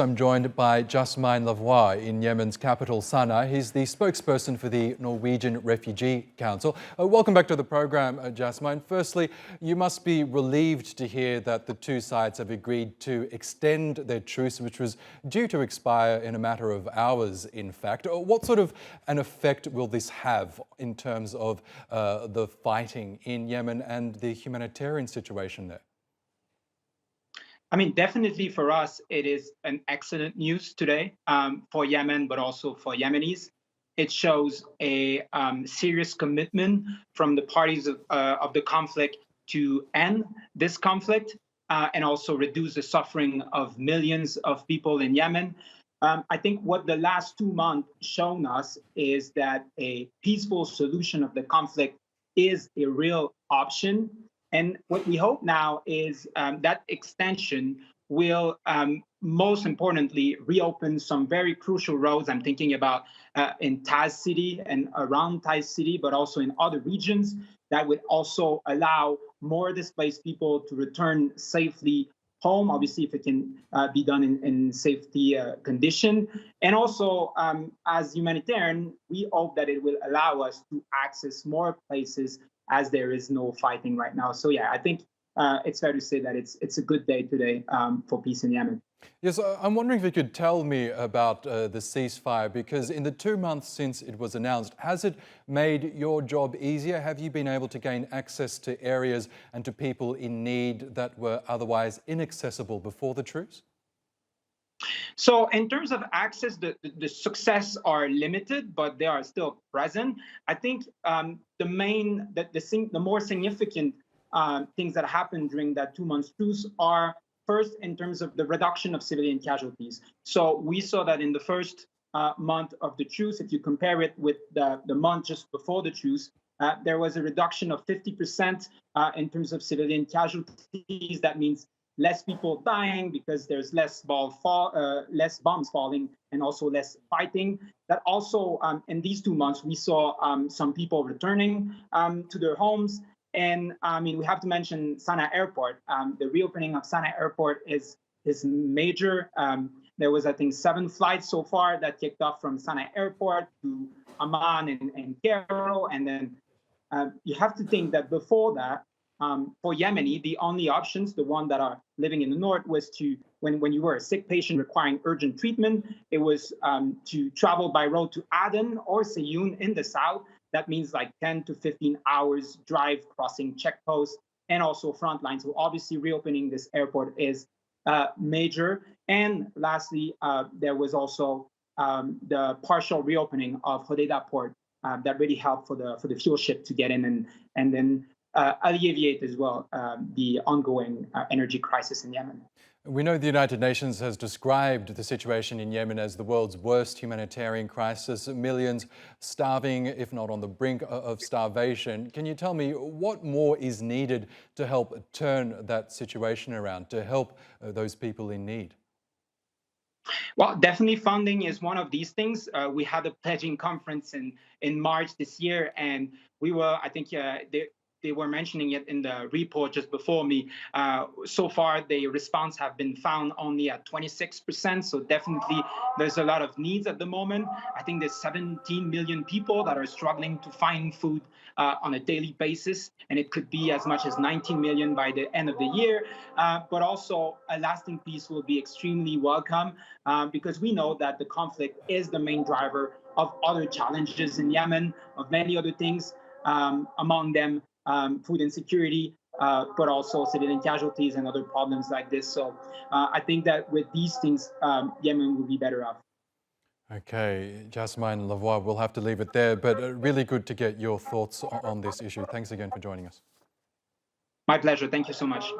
I'm joined by Jasmin Lavoie in Yemen's capital, Sana'a. He's the spokesperson for the Norwegian Refugee Council. Welcome back to the program, Jasmin. Firstly, you must be relieved to hear that the two sides have agreed to extend their truce, which was due to expire in a matter of hours, in fact. What sort of an effect will this have in terms of the fighting in Yemen and the humanitarian situation there? I mean, definitely for us, it is an excellent news today for Yemen, but also for Yemenis. It shows a serious commitment from the parties of the conflict to end this conflict and also reduce the suffering of millions of people in Yemen. I think what the last 2 months shown us is that a peaceful solution of the conflict is a real option. And what we hope now is that extension will, most importantly, reopen some very crucial roads. I'm thinking about in Taz City and around Taz City, but also in other regions that would also allow more displaced people to return safely home, obviously, if it can be done in safety condition. And also, as humanitarian, we hope that it will allow us to access more places as there is no fighting right now. So yeah, I think it's fair to say that it's a good day today for peace in Yemen. Yes, I'm wondering if you could tell me about the ceasefire, because in the 2 months since it was announced, has it made your job easier? Have you been able to gain access to areas and to people in need that were otherwise inaccessible before the truce? So in terms of access, the success are limited, but they are still present. I think the more significant things that happened during that 2 months truce are first in terms of the reduction of civilian casualties. So we saw that in the first month of the truce, if you compare it with the month just before the truce, there was a reduction of 50% in terms of civilian casualties. That means less people dying because there's less bombs falling and also less fighting. That also, in these 2 months, we saw some people returning to their homes. And I mean, we have to mention Sana'a Airport. The reopening of Sana'a Airport is major. There was, I think, 7 flights so far that kicked off from Sana'a Airport to Amman and Cairo. And then you have to think that before that, for Yemeni, the only options, the one that are living in the north, was to, when you were a sick patient requiring urgent treatment, it was to travel by road to Aden or Seyun in the south. That means like 10 to 15 hours drive crossing checkposts and also front lines. So obviously reopening this airport is major. And lastly, there was also the partial reopening of Hodeidah port that really helped for the fuel ship to get in and then alleviate as well the ongoing energy crisis in Yemen. We know the United Nations has described the situation in Yemen as the world's worst humanitarian crisis, millions starving, if not on the brink of starvation. Can you tell me what more is needed to help turn that situation around, to help those people in need? Well, definitely funding is one of these things. We had a pledging conference in March this year, and we were, I think, they were mentioning it in the report just before me. So far, the response have been found only at 26%. So definitely there's a lot of needs at the moment. I think there's 17 million people that are struggling to find food on a daily basis. And it could be as much as 19 million by the end of the year. But also a lasting peace will be extremely welcome because we know that the conflict is the main driver of other challenges in Yemen, of many other things, among them food insecurity, but also civilian casualties and other problems like this. So I think that with these things, Yemen will be better off. Okay, Jasmin Lavoie, we'll have to leave it there, but really good to get your thoughts on this issue. Thanks again for joining us. My pleasure. Thank you so much.